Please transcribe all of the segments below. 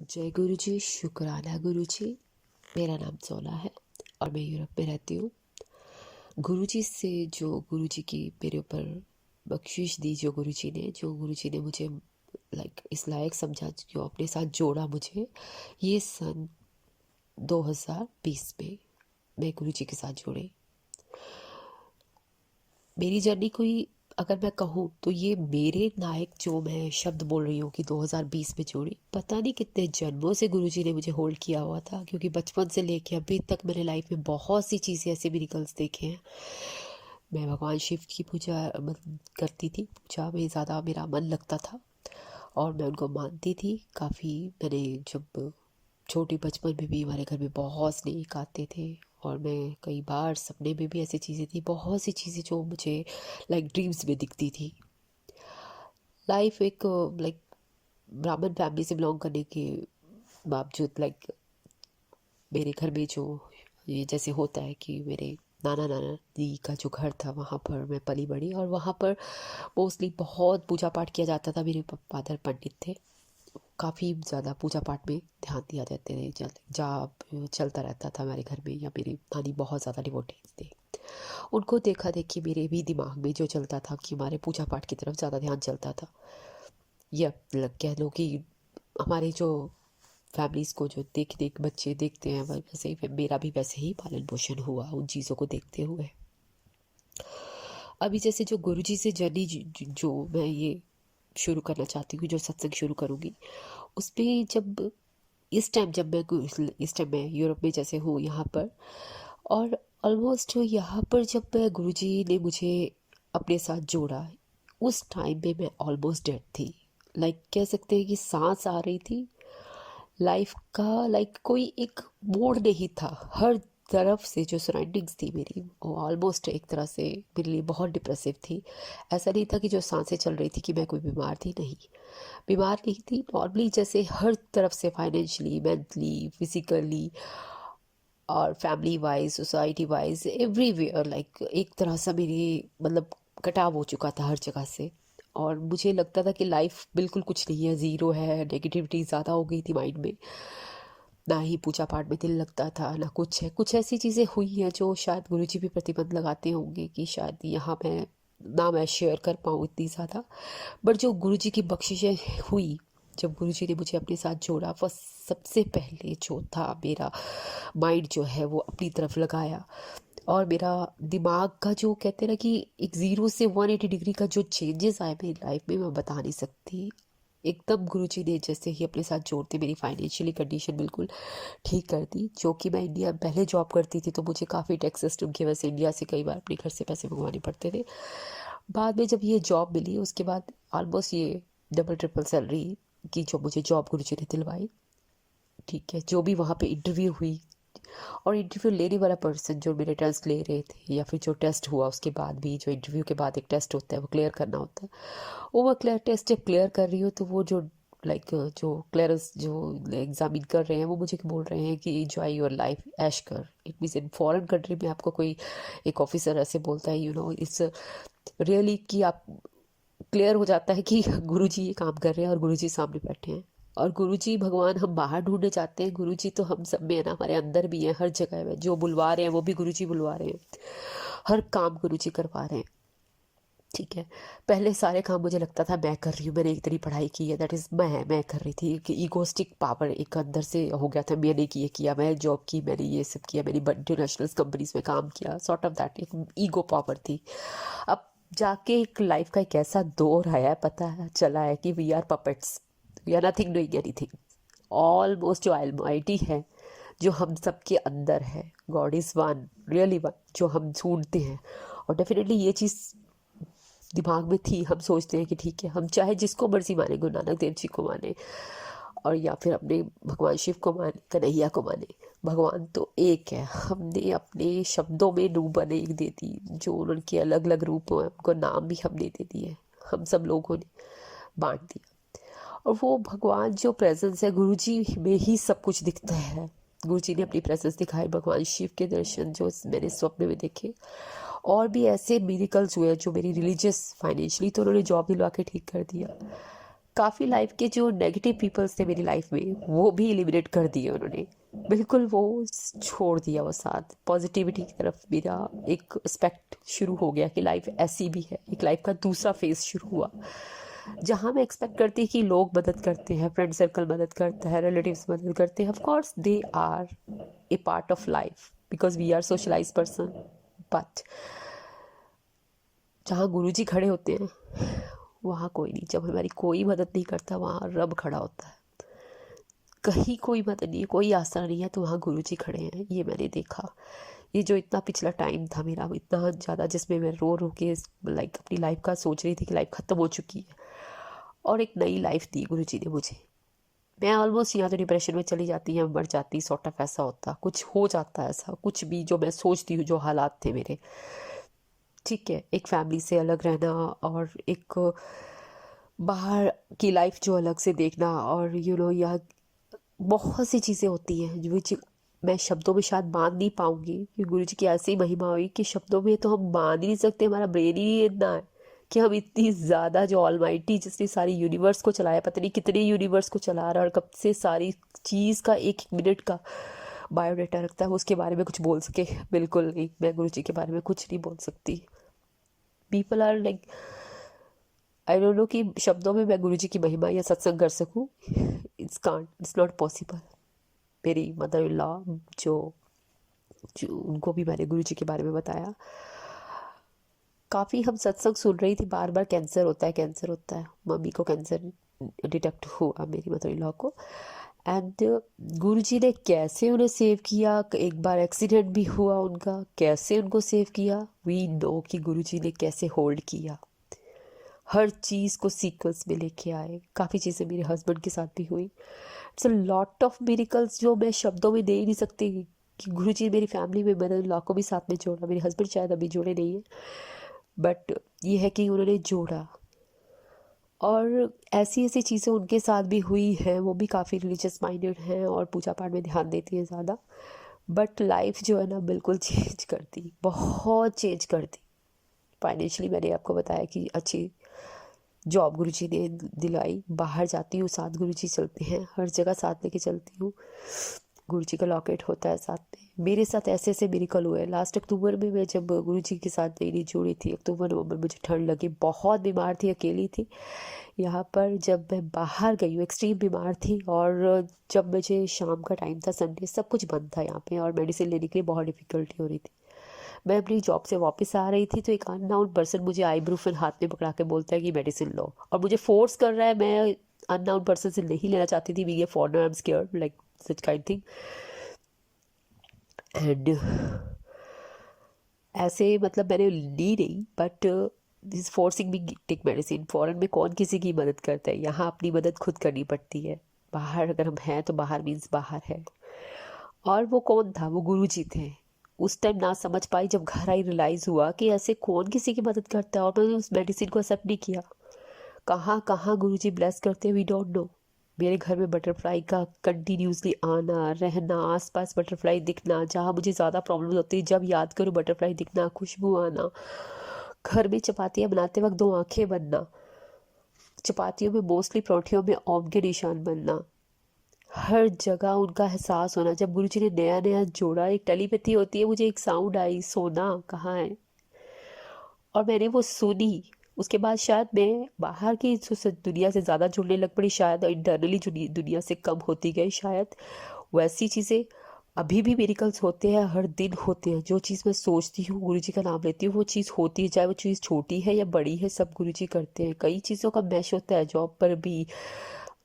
जय गुरु जी, शुक्राना गुरु जी। मेरा नाम सोना है और मैं यूरोप में रहती हूँ। गुरु जी से जो गुरु जी की मेरे ऊपर बख्शिश दी, जो गुरु जी ने मुझे इस लायक समझा, जो अपने साथ जोड़ा मुझे, ये सन 2020 में मैं गुरु जी के साथ जुड़ी। मेरी जर्नी कोई, अगर मैं कहूँ तो ये मेरे नायक, जो मैं शब्द बोल रही हूँ कि 2020 में जोड़ी, पता नहीं कितने जन्मों से गुरुजी ने मुझे होल्ड किया हुआ था। क्योंकि बचपन से लेके अभी तक मैंने लाइफ में बहुत सी चीज़ें ऐसे मिरेकल्स देखे हैं। मैं भगवान शिव की पूजा करती थी। पूजा में ज़्यादा मेरा मन लगता था और मैं उनको मानती थी काफ़ी। मैंने जब छोटी बचपन में भी हमारे घर में बहुत स्नेक आते थे और मैं कई बार सपने में भी ऐसी चीज़ें थी, बहुत सी चीज़ें जो मुझे ड्रीम्स में दिखती थी। लाइफ एक ब्राह्मण फैमिली से बिलोंग करने के बावजूद मेरे घर में जो ये जैसे होता है कि मेरे नाना नाना जी का जो घर था, वहाँ पर मैं पली बड़ी और वहाँ पर मोस्टली बहुत पूजा पाठ किया जाता था। मेरे फादर पंडित थे, काफ़ी ज़्यादा पूजा पाठ में ध्यान दिया जाते थे। जाप चलता रहता था हमारे घर में, या मेरी नानी बहुत ज़्यादा डिवोटीज थे। उनको देखा देखी मेरे भी दिमाग में जो चलता था कि हमारे पूजा पाठ की तरफ ज़्यादा ध्यान चलता था। या कह लो कि हमारे जो फैमिलीज़ को जो देख देख बच्चे देखते हैं, वैसे ही मेरा भी वैसे ही पालन पोषण हुआ उन चीज़ों को देखते हुए। अभी जैसे जो गुरुजी से जर्नी जो मैं ये शुरू करना चाहती हूँ, जो सत्संग शुरू करूँगी, उस पर इस टाइम मैं यूरोप में जैसे हूँ यहाँ पर, और ऑलमोस्ट यहाँ पर जब मैं गुरुजी ने मुझे अपने साथ जोड़ा, उस टाइम में मैं ऑलमोस्ट डेड थी। कह सकते हैं कि सांस आ रही थी। लाइफ का कोई एक मोड़ नहीं था। हर तरफ से जो सराउंडिंग्स थी मेरी, वो ऑलमोस्ट एक तरह से मेरे लिए बहुत डिप्रेसिव थी। ऐसा नहीं था कि जो सांसें चल रही थी कि मैं कोई बीमार थी, नहीं, बीमार नहीं थी। नॉर्मली जैसे हर तरफ से फाइनेंशियली, मेंटली, फिजिकली और family wise, society wise, everywhere एक तरह सा मेरी कटाव हो चुका था हर जगह से। और मुझे लगता था कि लाइफ बिल्कुल कुछ नहीं है, ज़ीरो है। नेगेटिविटी ज़्यादा हो गई थी माइंड में। ना ही पूजा पाठ में दिल लगता था, ना कुछ है। कुछ ऐसी चीज़ें हुई हैं जो शायद गुरुजी भी प्रतिबंध लगाते होंगे कि शायद यहाँ मैं शेयर कर पाऊँ इतनी ज़्यादा। बट जो गुरुजी की बख्शिशें हुई, जब गुरुजी ने मुझे अपने साथ जोड़ा, वह सबसे पहले जो था, मेरा माइंड जो है वो अपनी तरफ लगाया। और मेरा दिमाग का जो कहते हैं ना कि एक 0 से 180 डिग्री का जो चेंजेस आए मेरी लाइफ में, मैं बता नहीं सकती। एकदम गुरुजी ने जैसे ही अपने साथ जोड़ते मेरी फाइनेंशियली कंडीशन बिल्कुल ठीक कर दी। जो कि मैं इंडिया पहले जॉब करती थी, तो मुझे काफ़ी टैक्स सिस्टम की वजह से इंडिया से कई बार अपने घर से पैसे मंगवाने पड़ते थे। बाद में जब ये जॉब मिली, उसके बाद ऑलमोस्ट ये डबल ट्रिपल सैलरी की जो मुझे जॉब गुरुजी ने दिलवाई। ठीक है, जो भी वहाँ पे इंटरव्यू हुई, और इंटरव्यू लेने वाला पर्सन जो मेरे टेस्ट ले रहे थे, या फिर जो टेस्ट हुआ उसके बाद भी, जो इंटरव्यू के बाद एक टेस्ट होता है वो क्लियर करना होता है, वो टेस्ट जब क्लियर कर रही हो, तो वो जो जो क्लियरेंस जो एग्जामिन कर रहे हैं, वो मुझे बोल रहे हैं कि एंजॉय योर लाइफ, ऐश कर। It means in foreign country में आपको कोई एक ऑफिसर ऐसे बोलता है, इट्स रियली कि आप क्लियर हो जाता है कि गुरुजी ये काम कर रहे हैं और गुरुजी सामने बैठे हैं। और गुरुजी भगवान हम बाहर ढूंढने जाते हैं, गुरुजी तो हम सब में है ना, हमारे अंदर भी है, हर जगह में। जो बुलवा रहे हैं वो भी गुरुजी बुलवा रहे हैं, हर काम गुरुजी करवा रहे हैं। ठीक है, पहले सारे काम मुझे लगता था मैं कर रही हूँ, मैंने इतनी पढ़ाई की है, दैट इज मैं कर रही थी कि ईगोस्टिक पावर एक अंदर से हो गया था। मैंने ये किया, मैं जॉब की, मैंने ये सब किया, मैंने मल्टीनेशनल कंपनीज में काम किया, सॉर्ट ऑफ दैट एक ईगो पावर थी। अब जाके एक लाइफ का एक ऐसा दौर आया है, पता है चला है कि we are puppets, we are nothing doing anything. Almost जो ऑलमाइटी है, जो हम सबके अंदर है, God is one, really one, जो हम ढूंढते हैं। और डेफिनेटली ये चीज़ दिमाग में थी। हम सोचते हैं कि ठीक है, हम चाहे जिसको मर्जी माने, गुरु नानक देव जी को माने, और या फिर अपने भगवान शिव को माने, कन्हैया को माने, भगवान तो एक है। हमने अपने शब्दों में रूप बने दे दी, जो उनके अलग अलग रूप हैं, उनको नाम भी हमने दे दिए, हम सब लोगों ने बांट दिया। और वो भगवान जो प्रेजेंस है, गुरु जी में ही सब कुछ दिखता है। गुरु जी ने अपनी प्रेजेंस दिखाई, भगवान शिव के दर्शन जो मैंने स्वप्न में देखे। और भी ऐसे मिरेकल्स हुए जो मेरी रिलीजियस, फाइनेंशियली तो उन्होंने जॉब दिलवा के ठीक कर दिया। काफ़ी लाइफ के जो नेगेटिव पीपल्स थे मेरी लाइफ में वो भी एलिमिनेट कर दिए उन्होंने, बिल्कुल वो छोड़ दिया वो साथ। पॉजिटिविटी की तरफ मेरा एक एस्पेक्ट शुरू हो गया कि लाइफ ऐसी भी है, एक लाइफ का दूसरा फेज शुरू हुआ जहाँ मैं एक्सपेक्ट करती कि लोग मदद करते हैं, फ्रेंड सर्कल मदद करता है, रिलेटिव्स मदद करते हैं, of course they are a part of life because we are socialize person, but जहाँ गुरुजी खड़े होते हैं वहाँ कोई नहीं। जब हमारी कोई मदद नहीं करता वहाँ रब खड़ा होता है। कहीं कोई मदद नहीं है, कोई आसरा नहीं है, तो वहाँ गुरुजी खड़े हैं। ये मैंने देखा। ये जो इतना पिछला टाइम था मेरा, इतना ज़्यादा जिसमें मैं रो रो के लाइक अपनी लाइफ का सोच रही थी कि लाइफ ख़त्म हो चुकी है और एक नई लाइफ दी गुरुजी ने मुझे। मैं ऑलमोस्ट यहाँ तो डिप्रेशन में चली जाती या मर जाती, सॉर्ट ऑफ ऐसा होता, कुछ हो जाता है ऐसा, कुछ भी जो मैं सोचती हूँ, जो हालात थे मेरे, ठीक है, एक फैमिली से अलग रहना और एक बाहर की लाइफ जो अलग से देखना, और यह बहुत सी चीज़ें होती हैं जो मैं शब्दों में शायद बांध नहीं पाऊंगी कि गुरु जी की ऐसी महिमा हुई कि शब्दों में तो हम बांध ही नहीं सकते। हमारा ब्रेन ही इतना है कि हम इतनी ज़्यादा, जो ऑलमाइटी जिसने सारी यूनिवर्स को चलाया, पता नहीं कितने यूनिवर्स को चला रहा है और कब से सारी चीज़ का एक एक मिनट का बायोडाटा रखता है, वो उसके बारे में कुछ बोल सके, बिल्कुल नहीं। मैं गुरु जी के बारे में कुछ नहीं बोल सकती। People are like, I don't know कि शब्दों में मैं गुरु जी की महिमा या सत्संग कर सकूं। It's not possible. मेरी मदर इन लॉ जो उनको भी मैंने गुरु जी के बारे में बताया। काफ़ी हम सत्संग सुन रही थी, बार बार कैंसर होता है, कैंसर होता है। मम्मी को कैंसर डिटेक्ट हुआ, मेरी मदर इन लॉ को। एंड गुरु जी ने कैसे उन्हें सेव किया, एक बार एक्सीडेंट भी हुआ उनका, कैसे उनको सेव किया, वी नो कि गुरु जी ने कैसे होल्ड किया, हर चीज़ को सीक्वेंस में लेके आए। काफ़ी चीज़ें मेरे हस्बैंड के साथ भी हुई। It's a lot of miracles जो मैं शब्दों में दे ही नहीं सकती कि गुरु जी मेरी फैमिली में मदर इन लॉ को भी साथ में जोड़ा। मेरे हस्बैंड शायद अभी जुड़े नहीं है, बट ये है कि उन्होंने जोड़ा। और ऐसी ऐसी चीज़ें उनके साथ भी हुई हैं। वो भी काफ़ी रिलीजियस माइंडेड हैं और पूजा पाठ में ध्यान देती हैं ज़्यादा, बट लाइफ जो है ना बिल्कुल चेंज कर दी, बहुत चेंज कर दी। फाइनेंशियली मैंने आपको बताया कि अच्छी जॉब गुरुजी ने दिलाई, बाहर जाती हूँ साथ गुरुजी चलते हैं, हर जगह साथ लेके चलती हूँ। गुरुजी का लॉकेट होता है साथ में। मेरे साथ ऐसे ऐसे मेरेकल हुए। लास्ट अक्टूबर में मैं जब गुरुजी के साथ नई जुड़ी थी, अक्टूबर नवंबर, मुझे ठंड लगी, बहुत बीमार थी, अकेली थी यहाँ पर। जब मैं बाहर गई हूँ, एक्सट्रीम बीमार थी, और जब मुझे शाम का टाइम था, संडे, सब कुछ बंद था यहाँ पे और मेडिसिन लेने के लिए बहुत डिफ़िकल्टी हो रही थी। मैं अपनी जॉब से वापस आ रही थी तो एक अननाउन पर्सन मुझे आईब्रूफन हाथ में पकड़ा के बोलता है कि मेडिसिन लो, और मुझे फोर्स कर रहा है। मैं अननाउन पर्सन से नहीं लेना चाहती थी, being a foreigner I am scared like such kind thing. And ऐसे मतलब मैंने ली नहीं, but this forcing me take medicine. Foreign में कौन किसी की मदद करता है, यहाँ अपनी मदद खुद करनी पड़ती है। बाहर अगर हम हैं तो बाहर मीन्स बाहर है। और वो कौन था, वो गुरुजी थे। उस टाइम ना समझ पाई, जब घर आई रियलाइज़ हुआ कि ऐसे कौन किसी की मदद करता है, और मैंने उस मेडिसिन को एक्सेप्ट नहीं किया। कहाँ कहाँ गुरुजी ब्लेस करते हैं वी डोंट नो। मेरे घर में बटरफ्लाई का कंटिन्यूसली आना रहना, आसपास बटरफ्लाई दिखना, जहाँ मुझे ज़्यादा प्रॉब्लम होती है जब याद करो बटरफ्लाई दिखना, खुशबू आना, घर में चपातियाँ बनाते वक्त दो आंखें बनना, चपातियों में मोस्टली परोठियों में ओम के निशान बनना, हर जगह उनका एहसास होना। जब गुरुजी ने नया नया जोड़ा, एक टेलीपैथी होती है, मुझे एक साउंड आई, सोना कहाँ है, और मैंने वो सुनी। उसके बाद शायद मैं बाहर की दुनिया से ज़्यादा जुड़ने लग पड़ी, शायद इंटरनली दुनिया से कम होती गई। शायद वैसी चीज़ें अभी भी मेरिकल्स होते हैं, हर दिन होते हैं। जो चीज़ मैं सोचती हूँ, गुरुजी का नाम लेती हूँ, वो चीज़ होती है, चाहे वो चीज़ छोटी है या बड़ी है, सब गुरुजी करते हैं। कई चीज़ों का मैश होता है, जॉब पर भी,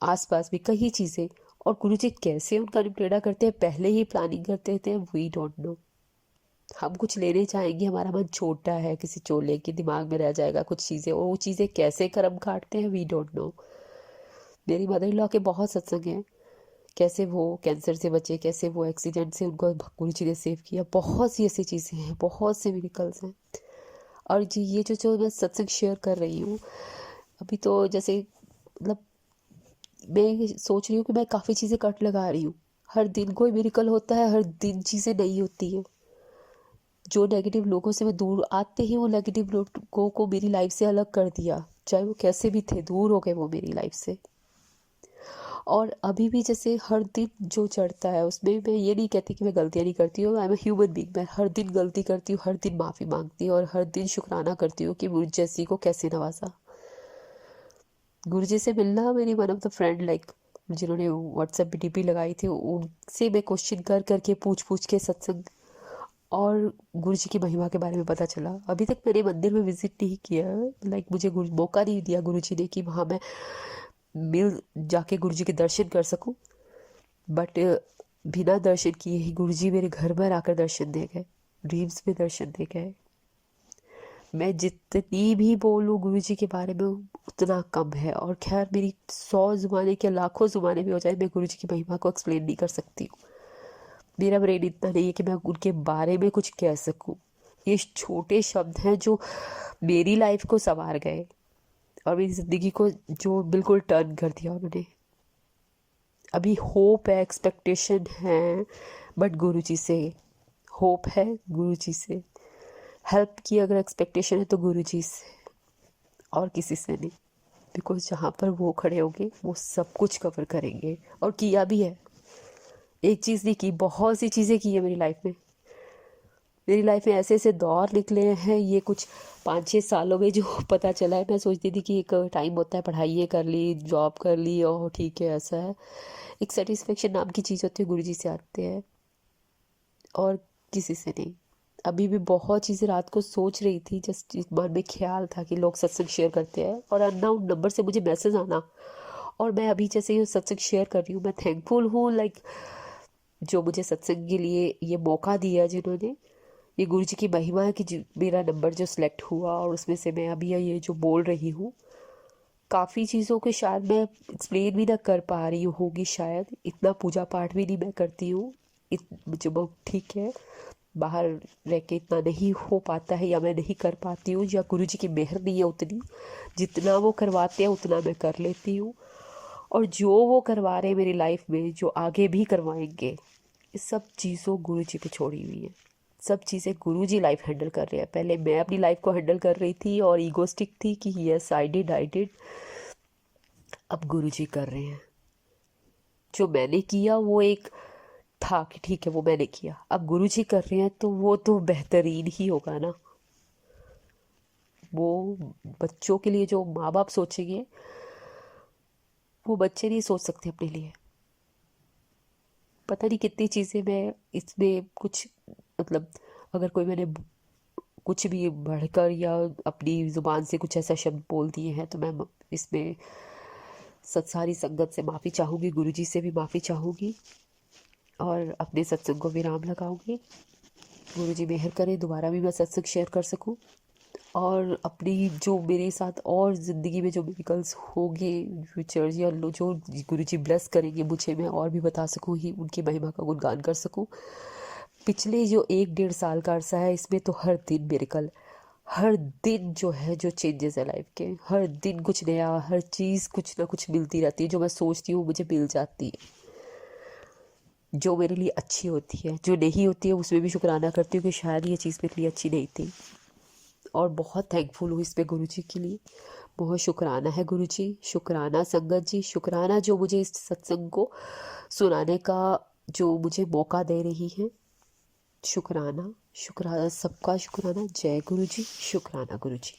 आसपास भी, कई चीज़ें। और गुरुजी कैसे उनका निपटेड़ा करते हैं, पहले ही प्लानिंग करते थे, वी डोंट नो। हम कुछ लेने चाहेंगे, हमारा मन छोटा है, किसी चोले के दिमाग में रह जाएगा कुछ चीज़ें, और वो चीज़ें कैसे कर्म काटते हैं वी डोंट नो। मेरी मदर इन लॉ के बहुत सत्संग हैं, कैसे वो कैंसर से बचे, कैसे वो एक्सीडेंट से उनको गुरु जी ने सेव किया। बहुत सी ऐसी चीज़ें हैं, बहुत से मिरेकल्स हैं। और जी ये जो मैं सत्संग शेयर कर रही हूँ अभी, तो जैसे मतलब मैं सोच रही हूँ कि मैं काफ़ी चीज़ें कट लगा रही हूँ। हर दिन कोई मिरेकल होता है, हर दिन चीज़ें नहीं होती हैं। जो नेगेटिव लोगों से मैं दूर आते ही वो नेगेटिव लोगों को मेरी लाइफ से अलग कर दिया। चाहे वो कैसे भी थे, दूर हो गए वो मेरी लाइफ से। और अभी भी जैसे हर दिन जो चढ़ता है उसमें मैं ये नहीं कहती कि मैं गलतियाँ नहीं करती हूँ, आई एम ह्यूमन बीइंग, मैं हर दिन गलती करती हूँ, हर दिन माफ़ी मांगती हूँ और हर दिन शुक्राना करती हूँ कि मुझ जैसी को कैसे नवाजा। गुरुजी से मिलना, मेरी one of the friend like जिन्होंने व्हाट्सएप पे डीपी लगाई थी, उनसे मैं क्वेश्चन कर करके पूछ पूछ के सत्संग और गुरुजी की महिमा के बारे में पता चला। अभी तक मैंने मंदिर में विजिट नहीं किया, लाइक मुझे मौका नहीं दिया गुरुजी ने कि वहाँ मैं मिल जाके गुरुजी के दर्शन कर सकूं। बट बिना दर्शन किए ही गुरुजी मेरे घर पर आकर दर्शन दे गए, ड्रीम्स में दर्शन दे गए। मैं जितनी भी बोलूँ गुरुजी के बारे में उतना कम है, और खैर मेरी 100 ज़ुबानें क्या लाखों ज़ुबानें भी हो जाए, मैं गुरुजी की महिमा को एक्सप्लेन नहीं कर सकती हूँ। मेरा ब्रेन इतना नहीं है कि मैं उनके बारे में कुछ कह सकूँ। ये छोटे शब्द हैं जो मेरी लाइफ को संवार गए और मेरी ज़िंदगी को जो बिल्कुल टर्न कर दिया उन्होंने। अभी होप है, एक्सपेक्टेशन है, बट गुरुजी से होप है, गुरुजी से हेल्प की अगर एक्सपेक्टेशन है तो गुरुजी से और किसी से नहीं। बिकॉज जहाँ पर वो खड़े होंगे वो सब कुछ कवर करेंगे, और किया भी है। एक चीज़ नहीं की, बहुत सी चीज़ें की है मेरी लाइफ में। मेरी लाइफ में ऐसे ऐसे दौर निकले हैं, ये कुछ 5-6 सालों में जो पता चला है। मैं सोचती थी कि एक टाइम होता है, पढ़ाई ये कर ली, जॉब कर ली और ठीक है, ऐसा है। एक सेटिस्फेक्शन नाम की चीज़ होती है, गुरुजी से आते हैं और किसी से नहीं। अभी भी बहुत चीज़ें रात को सोच रही थी, जस्ट मन में ख्याल था कि लोग सत्संग शेयर करते हैं और अननोन नंबर से मुझे मैसेज आना, और मैं अभी जैसे ये सत्संग शेयर कर रही हूँ, मैं थैंकफुल हूँ लाइक जो मुझे सत्संग के लिए ये मौका दिया, जिन्होंने, ये गुरुजी की महिमा है कि मेरा नंबर जो सिलेक्ट हुआ और उसमें से मैं अभी ये जो बोल रही हूँ। काफ़ी चीज़ों के शायद मैं एक्सप्लेन भी ना कर पा रही होगी, शायद इतना पूजा पाठ भी नहीं मैं करती हूँ, जो बहुत ठीक है, बाहर रह के इतना नहीं हो पाता है या मैं नहीं कर पाती हूँ, या गुरुजी की मेहर नहीं है उतनी। जितना वो करवाते हैं उतना मैं कर लेती हूँ, और जो वो करवा रहे हैं मेरी लाइफ में, जो आगे भी करवाएंगे, इस सब चीज़ों गुरुजी पे छोड़ी हुई है। सब चीज़ें गुरुजी लाइफ हैंडल कर रहे हैं। पहले मैं अपनी लाइफ को हैंडल कर रही थी और ईगोस्टिक थी कि यस आई डिड। अब गुरुजी कर रहे हैं। जो मैंने किया वो एक था कि ठीक है वो मैंने किया, अब गुरुजी कर रहे हैं तो वो तो बेहतरीन ही होगा ना। वो बच्चों के लिए जो माँ बाप सोचेंगे वो बच्चे नहीं सोच सकते अपने लिए। पता नहीं कितनी चीज़ें मैं इसमें कुछ, मतलब अगर कोई मैंने कुछ भी बढ़कर या अपनी ज़ुबान से कुछ ऐसा शब्द बोल दिए हैं तो मैं इसमें सारी संगत से माफ़ी चाहूँगी, गुरुजी से भी माफ़ी चाहूँगी और अपने सत्संग को विराम लगाऊंगी। गुरुजी मेहर करें दोबारा भी मैं सत्संग शेयर कर सकूं, और अपनी जो मेरे साथ और ज़िंदगी में जो मिरेकल्स होंगे फ्यूचर, या जो गुरुजी ब्लेस करेंगे मुझे, मैं और भी बता सकूं, ही उनकी महिमा का गुणगान कर सकूं। पिछले जो 1-1.5 साल का अरसा है, इसमें तो हर दिन मिरेकल, हर दिन जो है जो चेंजेस है लाइफ के, हर दिन कुछ नया, हर चीज़ कुछ ना कुछ मिलती रहती है। जो मैं सोचती हूँ मुझे मिल जाती है, जो मेरे लिए अच्छी होती है। जो नहीं होती है उसमें भी शुक्राना करती हूँ कि शायद ये चीज़ मेरे लिए अच्छी नहीं थी, और बहुत थैंकफुल हूँ इस पे गुरुजी के लिए। बहुत शुक्राना है गुरुजी, शुक्राना संगत जी, शुक्राना जो मुझे इस सत्संग को सुनाने का जो मुझे मौका दे रही है। शुक्राना, शुक्राना, सबका शुक्राना। जय गुरुजी, शुक्राना गुरुजी।